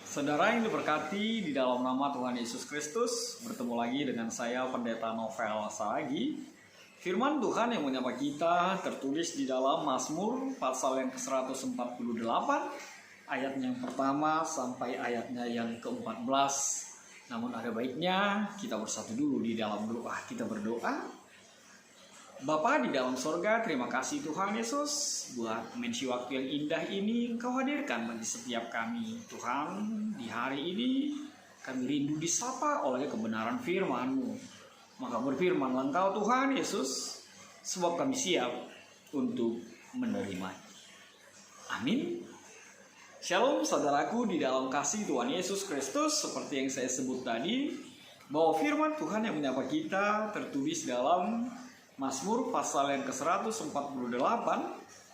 Saudara yang diberkati di dalam nama Tuhan Yesus Kristus, bertemu lagi dengan saya Pendeta Novel Saragi. Firman Tuhan yang menyapa kita tertulis di dalam Mazmur pasal yang ke-148, ayatnya yang pertama sampai ayatnya yang ke-14. Namun ada baiknya kita bersatu dulu di dalam doa. Kita berdoa. Bapa di dalam sorga, terima kasih Tuhan Yesus buat dimensi waktu yang indah ini Engkau hadirkan bagi setiap kami. Tuhan, di hari ini kami rindu disapa oleh kebenaran firman-Mu. Maka berfirmanlah Engkau Tuhan Yesus, sebab kami siap untuk menerimanya. Amin. Shalom saudaraku di dalam kasih Tuhan Yesus Kristus. Seperti yang saya sebut tadi, bahwa firman Tuhan yang menyapa kita tertulis dalam Mazmur pasal yang ke-148,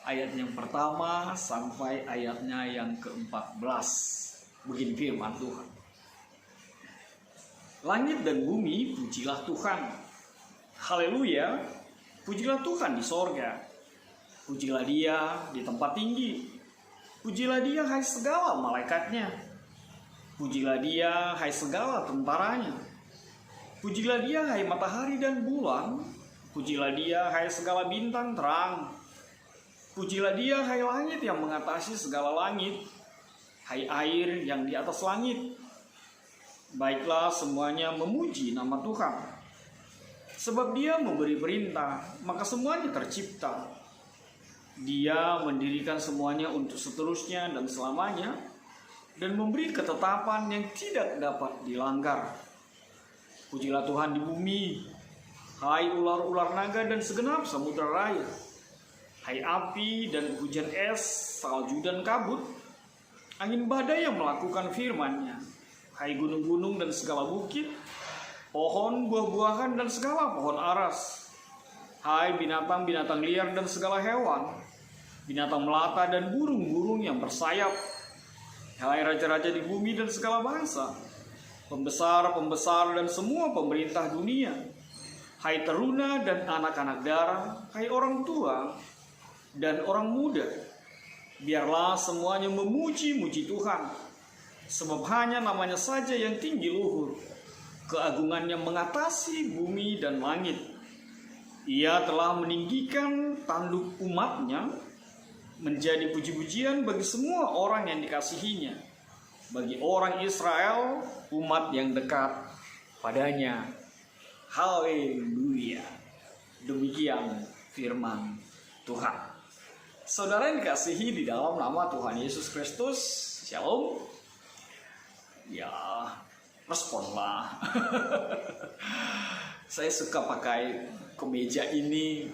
ayat yang pertama sampai ayatnya yang ke-14. Begini firman Tuhan. Langit dan bumi, pujilah Tuhan. Haleluya, pujilah Tuhan di sorga. Pujilah Dia di tempat tinggi. Pujilah Dia, hai segala malaikatnya. Pujilah Dia, hai segala tentaranya. Pujilah Dia, hai matahari dan bulan. Pujilah Dia, hai segala bintang terang. Pujilah Dia, hai langit yang mengatasi segala langit. Hai air yang di atas langit. Baiklah semuanya memuji nama Tuhan. Sebab Dia memberi perintah, maka semuanya tercipta. Dia mendirikan semuanya untuk seterusnya dan selamanya, dan memberi ketetapan yang tidak dapat dilanggar. Pujilah Tuhan di bumi, hai ular-ular naga dan segenap samudra raya. Hai api dan hujan es, salju dan kabut, angin badai yang melakukan firman-Nya. Hai gunung-gunung dan segala bukit, pohon buah-buahan dan segala pohon aras. Hai binatang-binatang liar dan segala hewan, binatang melata dan burung-burung yang bersayap. Hai raja-raja di bumi dan segala bangsa, pembesar-pembesar dan semua pemerintah dunia. Hai teruna dan anak-anak darah, hai orang tua dan orang muda, biarlah semuanya memuji-muji Tuhan, sebab hanya namanya saja yang tinggi luhur, keagungannya mengatasi bumi dan langit. Ia telah meninggikan tanduk umat-Nya, menjadi puji-pujian bagi semua orang yang dikasihinya, bagi orang Israel, umat yang dekat padanya. Haleluya. Demikian firman Tuhan. Saudara yang dikasihi di dalam nama Tuhan Yesus Kristus, shalom. Ya, responlah. Saya suka pakai kemeja ini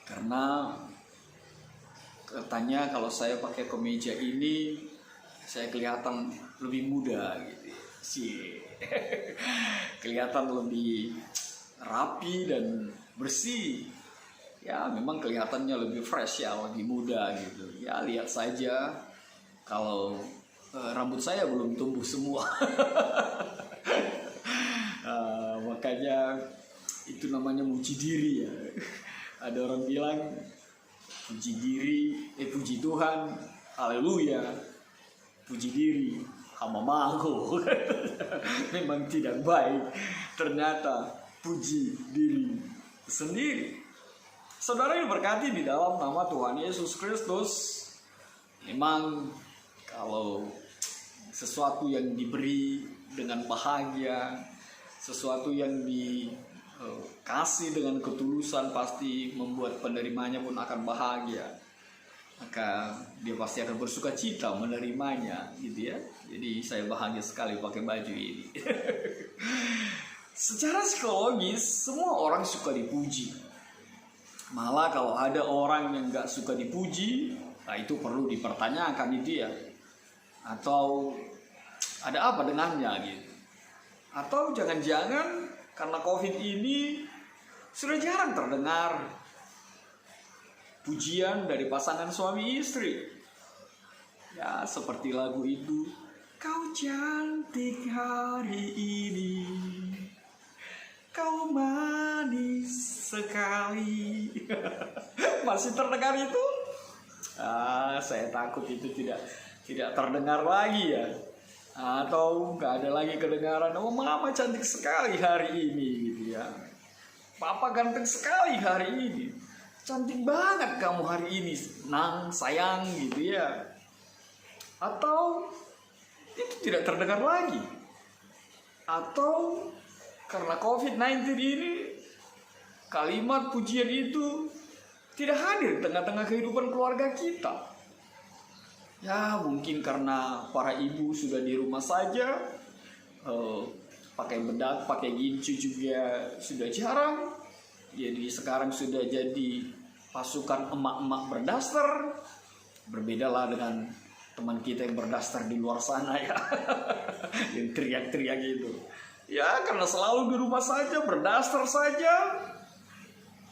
karena katanya kalau saya pakai kemeja ini saya kelihatan lebih muda gitu sih. Kelihatan lebih rapi dan bersih. Ya memang kelihatannya lebih fresh ya, lebih muda gitu. Ya lihat saja kalau rambut saya belum tumbuh semua. Makanya itu namanya muji diri ya. Ada orang bilang puji diri, puji Tuhan, haleluya. Puji diri, hama mahu. Memang tidak baik. Ternyata puji diri sendiri. Saudara yang berkati di dalam nama Tuhan Yesus Kristus, memang kalau sesuatu yang diberi dengan bahagia, sesuatu yang dikasih dengan ketulusan pasti membuat penerimanya pun akan bahagia. Maka dia pasti akan bersuka cita menerimanya gitu ya. Jadi saya bahagia sekali pakai baju ini. Secara psikologis semua orang suka dipuji. Malah kalau ada orang yang gak suka dipuji, nah itu perlu dipertanyakan itu ya. Atau ada apa dengannya gitu. Atau jangan-jangan karena COVID ini sudah jarang terdengar pujian dari pasangan suami istri. Ya seperti lagu itu, kau cantik hari ini, kau manis sekali. Masih terdengar itu? Saya takut itu tidak terdengar lagi ya. Atau nggak ada lagi kedengaran, oh mama cantik sekali hari ini gitu ya. Papa ganteng sekali hari ini. Cantik banget kamu hari ini, nang, sayang gitu ya. Atau itu tidak terdengar lagi. Atau karena COVID-19 ini, kalimat pujian itu tidak hadir di tengah-tengah kehidupan keluarga kita. Ya mungkin karena para ibu sudah di rumah saja, pakai bedak, pakai gincu juga sudah jarang. Jadi sekarang sudah jadi pasukan emak-emak berdaster. Berbedalah dengan teman kita yang berdaster di luar sana ya, yang teriak-teriak gitu. Ya karena selalu di rumah saja, berdaster saja,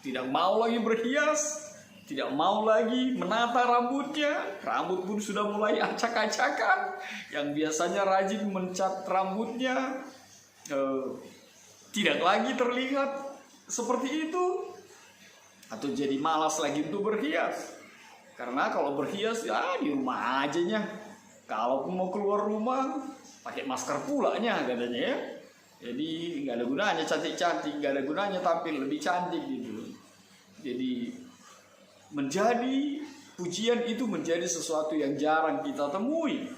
tidak mau lagi berhias, tidak mau lagi menata rambutnya. Rambut pun sudah mulai acak-acakan. Yang biasanya rajin mencat rambutnya tidak lagi terlihat seperti itu. Atau jadi malas lagi untuk berhias. Karena kalau berhias ya di rumah aja nya. Kalau mau keluar rumah pakai masker pulanya katanya ya. Jadi nggak ada gunanya cantik-cantik, nggak ada gunanya tampil lebih cantik gitu. Jadi menjadi pujian itu menjadi sesuatu yang jarang kita temui.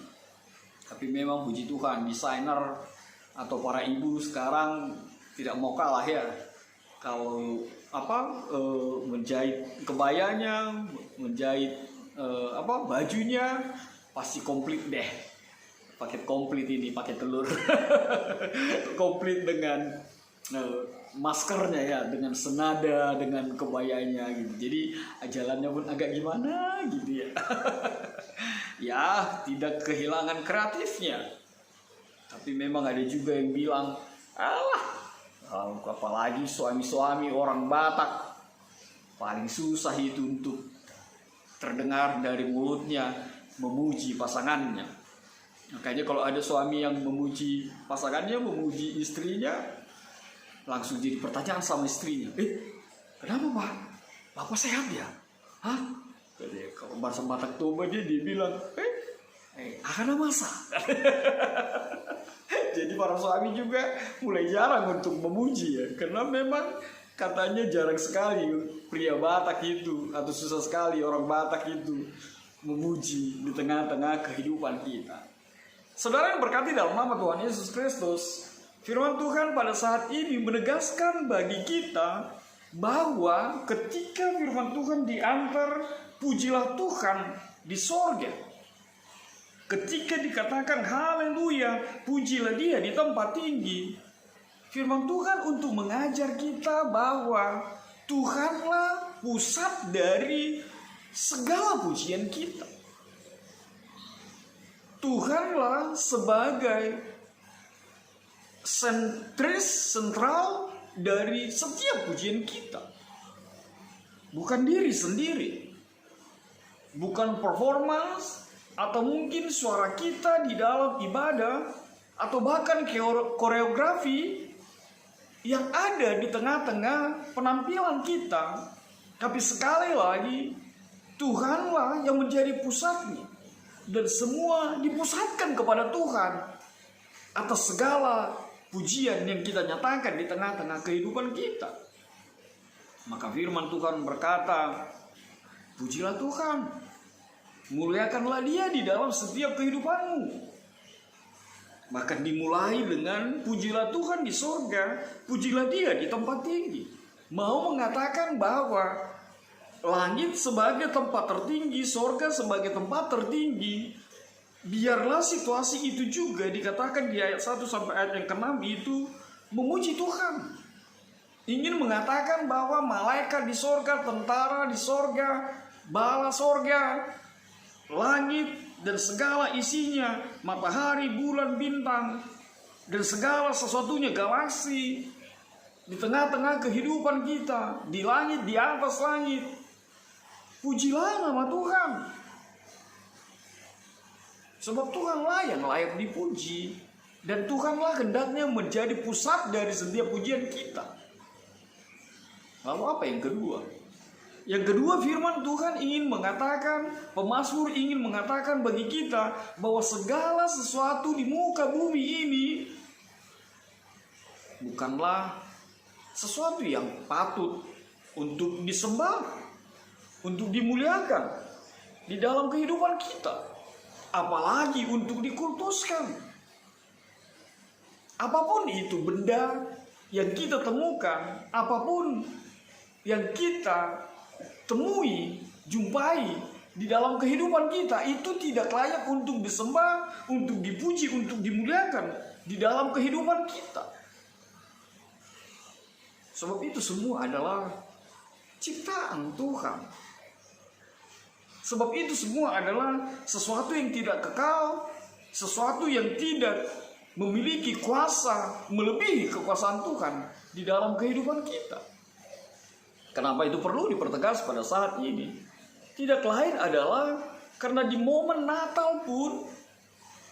Tapi memang puji Tuhan, desainer atau para ibu sekarang tidak mau kalah ya. Kalau menjahit kebayanya, menjahit bajunya pasti komplit deh. Paket komplit ini, pakai telur. Komplit dengan maskernya ya, dengan senada dengan kebayanya gitu. Jadi jalannya pun agak gimana gitu ya. Ya tidak kehilangan kreatifnya. Tapi memang ada juga yang bilang, apalagi suami-suami orang Batak paling susah itu untuk terdengar dari mulutnya memuji pasangannya. Makanya kalau ada suami yang memuji pasangannya, memuji istrinya, langsung jadi pertanyaan sama istrinya. Kenapa Pak? Bapak sehat ya? Hah? Jadi kalau bahasa Batak Toba dia bilang, akan masa. Jadi para suami juga mulai jarang untuk memuji ya. Karena memang katanya jarang sekali pria Batak itu, atau susah sekali orang Batak itu memuji di tengah-tengah kehidupan kita. Saudara yang berkati dalam nama Tuhan Yesus Kristus, firman Tuhan pada saat ini menegaskan bagi kita bahwa ketika firman Tuhan diantar, pujilah Tuhan di sorga. Ketika dikatakan haleluya, pujilah dia di tempat tinggi. Firman Tuhan untuk mengajar kita bahwa Tuhanlah pusat dari segala pujian kita. Tuhanlah sebagai sentral dari setiap pujian kita. Bukan diri sendiri. Bukan performance atau mungkin suara kita di dalam ibadah atau bahkan koreografi yang ada di tengah-tengah penampilan kita. Tapi sekali lagi Tuhanlah yang menjadi pusatnya. Dan semua dipusatkan kepada Tuhan atas segala pujian yang kita nyatakan di tengah-tengah kehidupan kita. Maka firman Tuhan berkata, pujilah Tuhan, muliakanlah dia di dalam setiap kehidupanmu. Bahkan dimulai dengan pujilah Tuhan di sorga, pujilah dia di tempat tinggi. Mau mengatakan bahwa langit sebagai tempat tertinggi, sorga sebagai tempat tertinggi. Biarlah situasi itu juga dikatakan di ayat 1 sampai ayat yang ke-6 itu memuji Tuhan. Ingin mengatakan bahwa malaikat di sorga, tentara di sorga, bala sorga, langit dan segala isinya, matahari, bulan, bintang, dan segala sesuatunya, galaksi, di tengah-tengah kehidupan kita, di langit, di atas langit. Pujilah nama Tuhan. Sebab Tuhanlah yang layak dipuji. Dan Tuhanlah hendaknya menjadi pusat dari setiap pujian kita. Lalu apa yang kedua? Yang kedua, firman Tuhan ingin mengatakan, pemazmur ingin mengatakan bagi kita bahwa segala sesuatu di muka bumi ini bukanlah sesuatu yang patut untuk disembah, untuk dimuliakan di dalam kehidupan kita, apalagi untuk dikultuskan. Apapun itu benda yang kita temukan, apapun yang kita temui, jumpai di dalam kehidupan kita, itu tidak layak untuk disembah, untuk dipuji, untuk dimuliakan di dalam kehidupan kita. Sebab itu semua adalah ciptaan Tuhan. Sebab itu semua adalah sesuatu yang tidak kekal, sesuatu yang tidak memiliki kuasa melebihi kekuasaan Tuhan di dalam kehidupan kita. Kenapa itu perlu dipertegas pada saat ini? Tidak lain adalah karena di momen Natal pun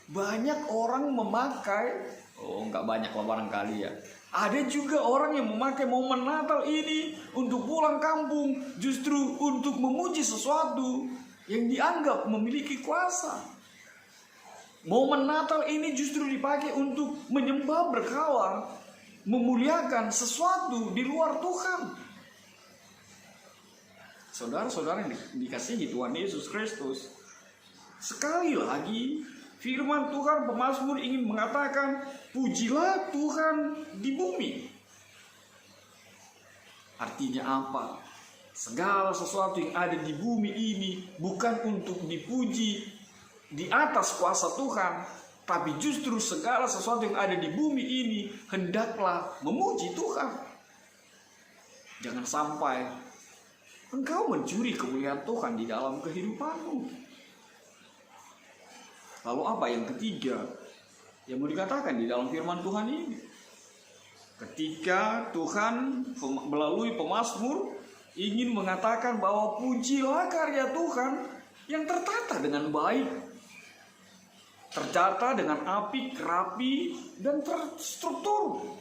banyak orang memakai, nggak banyak lah barangkali ya, ada juga orang yang memakai momen Natal ini untuk pulang kampung, justru untuk memuji sesuatu yang dianggap memiliki kuasa. Momen Natal ini justru dipakai untuk menyembah berhala, memuliakan sesuatu di luar Tuhan. Saudara-saudara yang dikasihi Tuhan Yesus Kristus, sekali lagi firman Tuhan, pemazmur ingin mengatakan, pujilah Tuhan di bumi. Artinya apa? Segala sesuatu yang ada di bumi ini bukan untuk dipuji di atas kuasa Tuhan, tapi justru segala sesuatu yang ada di bumi ini hendaklah memuji Tuhan. Jangan sampai engkau mencuri kemuliaan Tuhan di dalam kehidupanmu. Lalu apa yang ketiga yang mau dikatakan di dalam firman Tuhan ini? Ketika Tuhan melalui pemazmur ingin mengatakan bahwa pujilah karya Tuhan yang tertata dengan baik, tertata dengan apik, rapi, dan terstruktur.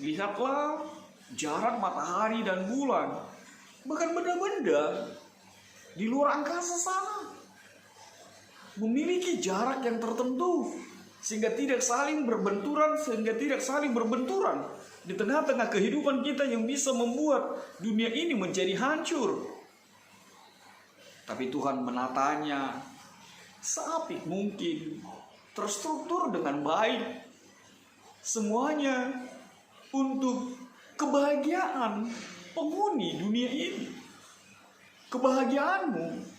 Lihatlah jarak matahari dan bulan, bahkan benda-benda di luar angkasa sana, memiliki jarak yang tertentu sehingga tidak saling berbenturan, di tengah-tengah kehidupan kita yang bisa membuat dunia ini menjadi hancur. Tapi Tuhan menatanya seapik mungkin, terstruktur dengan baik, semuanya untuk kebahagiaan penghuni dunia ini. Kebahagiaanmu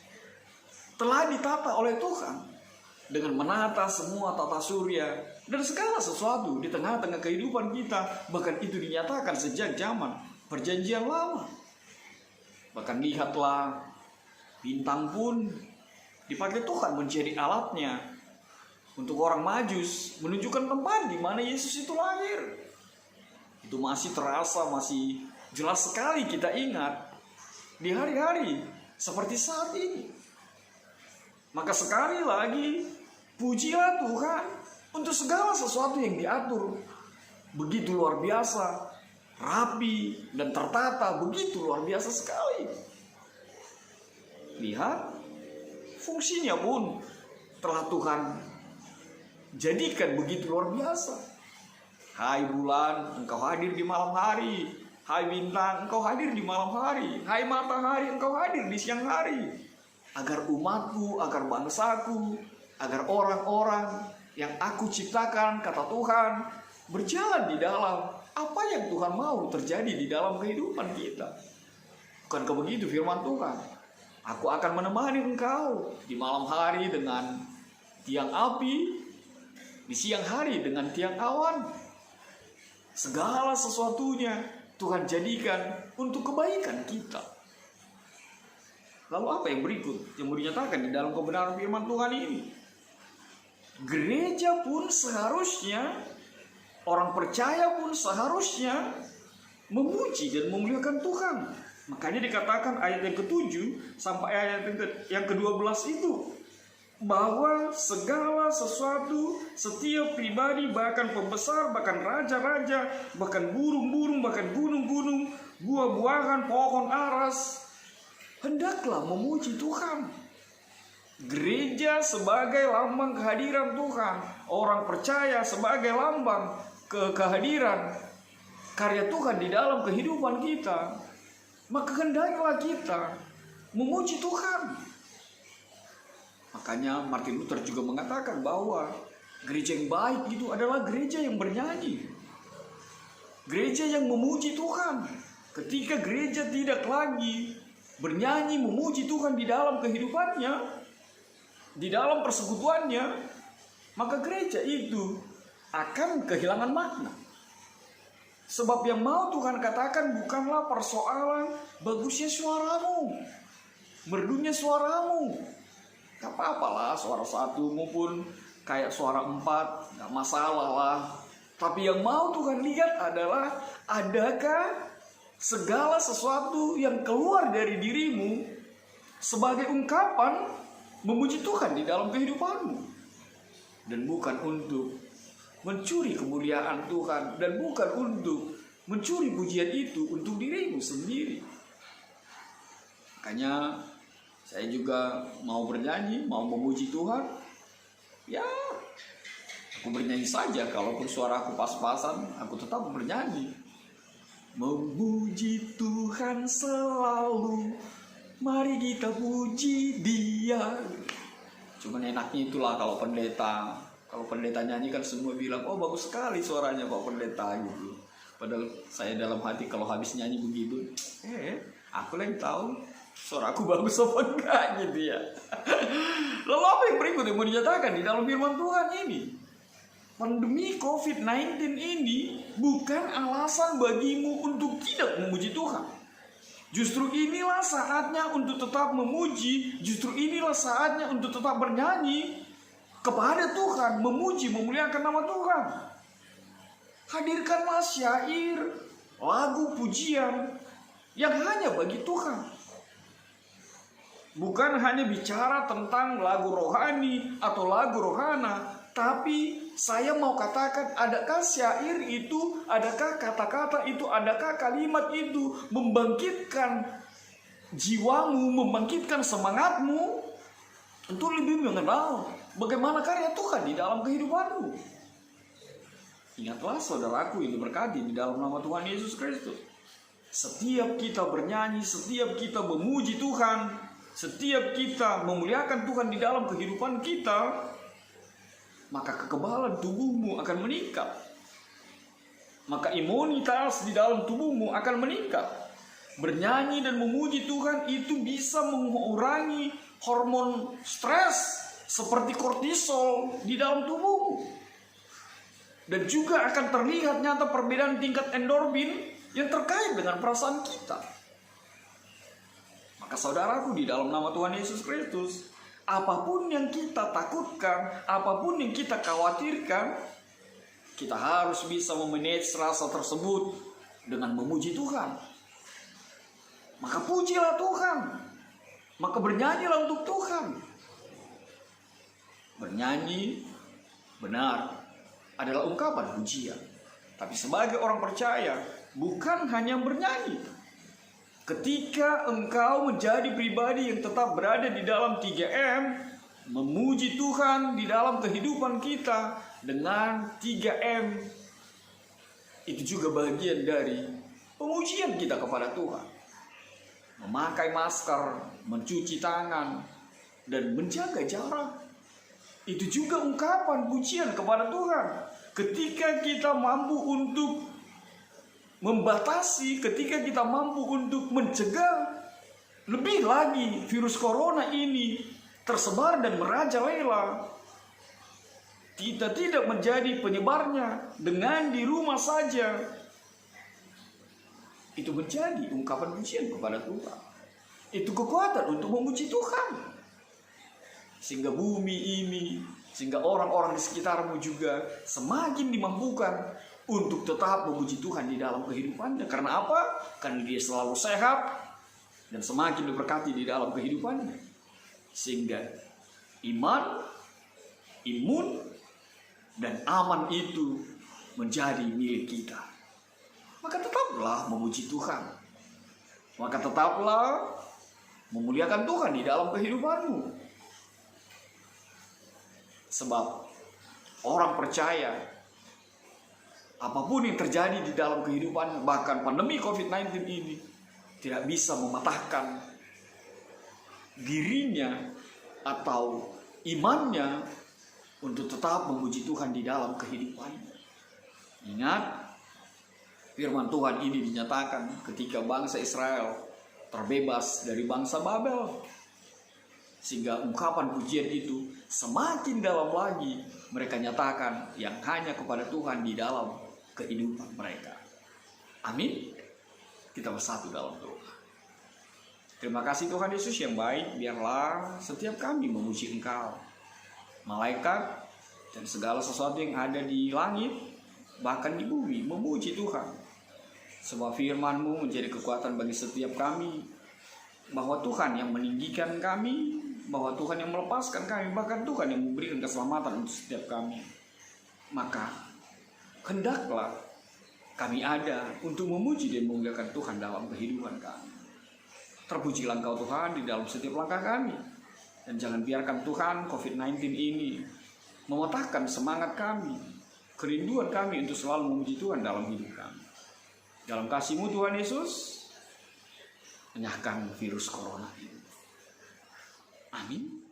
telah ditata oleh Tuhan dengan menata semua tata surya dan segala sesuatu di tengah-tengah kehidupan kita. Bahkan itu dinyatakan sejak zaman Perjanjian Lama. Bahkan lihatlah, bintang pun dipakai Tuhan menjadi alatnya untuk orang Majus menunjukkan tempat di mana Yesus itu lahir. Itu masih terasa, masih jelas sekali kita ingat di hari-hari seperti saat ini. Maka sekali lagi, pujilah Tuhan untuk segala sesuatu yang diatur begitu luar biasa, rapi dan tertata, begitu luar biasa sekali. Lihat, fungsinya pun telah Tuhan jadikan begitu luar biasa. Hai bulan, engkau hadir di malam hari. Hai bintang, engkau hadir di malam hari. Hai matahari, engkau hadir di siang hari. Agar umatku, agar bangsaku, agar orang-orang yang aku ciptakan, kata Tuhan, berjalan di dalam apa yang Tuhan mau terjadi di dalam kehidupan kita. Bukankah begitu firman Tuhan? Aku akan menemani engkau di malam hari dengan tiang api, di siang hari dengan tiang awan. Segala sesuatunya Tuhan jadikan untuk kebaikan kita. Lalu apa yang berikut yang mau dinyatakan di dalam kebenaran firman Tuhan ini? Gereja pun seharusnya, orang percaya pun seharusnya memuji dan memuliakan Tuhan. Makanya dikatakan ayat yang ke-7 sampai ayat yang ke-12 itu, bahwa segala sesuatu, setiap pribadi, bahkan pembesar, bahkan raja-raja, bahkan burung-burung, bahkan gunung-gunung, buah-buahan, pohon aras, hendaklah memuji Tuhan. Gereja sebagai lambang kehadiran Tuhan, orang percaya sebagai lambang kehadiran karya Tuhan di dalam kehidupan kita, maka hendaklah kita memuji Tuhan. Makanya Martin Luther juga mengatakan bahwa gereja yang baik itu adalah gereja yang bernyanyi, gereja yang memuji Tuhan. Ketika gereja tidak lagi bernyanyi memuji Tuhan di dalam kehidupannya, di dalam persekutuannya, maka gereja itu akan kehilangan makna. Sebab yang mau Tuhan katakan bukanlah persoalan bagusnya suaramu, merdunya suaramu. Gak apa-apa lah suara satu maupun kayak suara empat, gak masalah lah. Tapi yang mau Tuhan lihat adalah, adakah segala sesuatu yang keluar dari dirimu sebagai ungkapan memuji Tuhan di dalam kehidupanmu, dan bukan untuk mencuri kemuliaan Tuhan, dan bukan untuk mencuri pujian itu untuk dirimu sendiri. Makanya saya juga mau bernyanyi, mau memuji Tuhan. Ya, aku bernyanyi saja. Kalaupun suara aku pas-pasan, aku tetap bernyanyi. Memuji Tuhan selalu, mari kita puji Dia. Cuman enaknya itulah kalau pendeta nyanyi kan semua bilang, oh bagus sekali suaranya Pak Pendeta gitu. Padahal saya dalam hati kalau habis nyanyi begitu, aku yang tahu suara aku bagus apa enggak gitu ya. Lalu apa yang berikut yang mau dinyatakan di dalam firman Tuhan ini? Pandemi COVID-19 ini bukan alasan bagimu untuk tidak memuji Tuhan. Justru inilah saatnya untuk tetap memuji. Justru inilah saatnya untuk tetap bernyanyi kepada Tuhan, memuji, memuliakan nama Tuhan. Hadirkanlah syair, lagu pujian yang hanya bagi Tuhan. Bukan hanya bicara tentang lagu rohani atau lagu rohana, tapi saya mau katakan, adakah syair itu, adakah kata-kata itu, adakah kalimat itu membangkitkan jiwamu, membangkitkan semangatmu untuk lebih mengenal bagaimana karya Tuhan di dalam kehidupanmu. Ingatlah saudaraku yang diberkati di dalam nama Tuhan Yesus Kristus. Setiap kita bernyanyi, setiap kita memuji Tuhan, setiap kita memuliakan Tuhan di dalam kehidupan kita, maka kekebalan tubuhmu akan meningkat. Maka imunitas di dalam tubuhmu akan meningkat. Bernyanyi dan memuji Tuhan itu bisa mengurangi hormon stres seperti kortisol di dalam tubuhmu. Dan juga akan terlihat nyata perbedaan tingkat endorfin yang terkait dengan perasaan kita. Maka saudaraku di dalam nama Tuhan Yesus Kristus, apapun yang kita takutkan, apapun yang kita khawatirkan, kita harus bisa memanage rasa tersebut dengan memuji Tuhan. Maka pujilah Tuhan, maka bernyanyilah untuk Tuhan. Bernyanyi benar adalah ungkapan pujian. Tapi sebagai orang percaya, bukan hanya bernyanyi. Ketika engkau menjadi pribadi yang tetap berada di dalam 3M, memuji Tuhan di dalam kehidupan kita dengan 3M, itu juga bagian dari pemujian kita kepada Tuhan. Memakai masker, mencuci tangan, dan menjaga jarak, itu juga ungkapan pujian kepada Tuhan. Ketika kita mampu untuk membatasi, ketika kita mampu untuk mencegah lebih lagi virus corona ini tersebar dan merajalela, kita tidak menjadi penyebarnya dengan di rumah saja, itu menjadi ungkapan pujian kepada Tuhan. Itu kekuatan untuk memuji Tuhan, sehingga bumi ini, sehingga orang-orang di sekitarmu juga semakin dimampukan untuk tetap memuji Tuhan di dalam kehidupannya. Karena apa? Karena dia selalu sehat dan semakin diberkati di dalam kehidupannya. Sehingga iman, imun, dan aman itu menjadi milik kita. Maka tetaplah memuji Tuhan. Maka tetaplah memuliakan Tuhan di dalam kehidupanmu. Sebab orang percaya apapun yang terjadi di dalam kehidupan, bahkan pandemi COVID-19 ini tidak bisa mematahkan dirinya atau imannya untuk tetap memuji Tuhan di dalam kehidupannya. Ingat, firman Tuhan ini dinyatakan ketika bangsa Israel terbebas dari bangsa Babel. Sehingga ungkapan pujian itu semakin dalam lagi mereka nyatakan yang hanya kepada Tuhan di dalam kehidupan mereka. Amin. Kita bersatu dalam doa. Terima kasih Tuhan Yesus yang baik, biarlah setiap kami memuji Engkau. Malaikat dan segala sesuatu yang ada di langit, bahkan di bumi, memuji Tuhan. Sebab firman-Mu menjadi kekuatan bagi setiap kami, bahwa Tuhan yang meninggikan kami, bahwa Tuhan yang melepaskan kami, bahkan Tuhan yang memberikan keselamatan untuk setiap kami. Maka hendaklah kami ada untuk memuji dan memuliakan Tuhan dalam kehidupan kami. Terpujilah Engkau Tuhan di dalam setiap langkah kami. Dan jangan biarkan Tuhan COVID-19 ini mematahkan semangat kami, kerinduan kami untuk selalu memuji Tuhan dalam hidup kami. Dalam kasih-Mu Tuhan Yesus, menyahkan virus corona ini. Amin.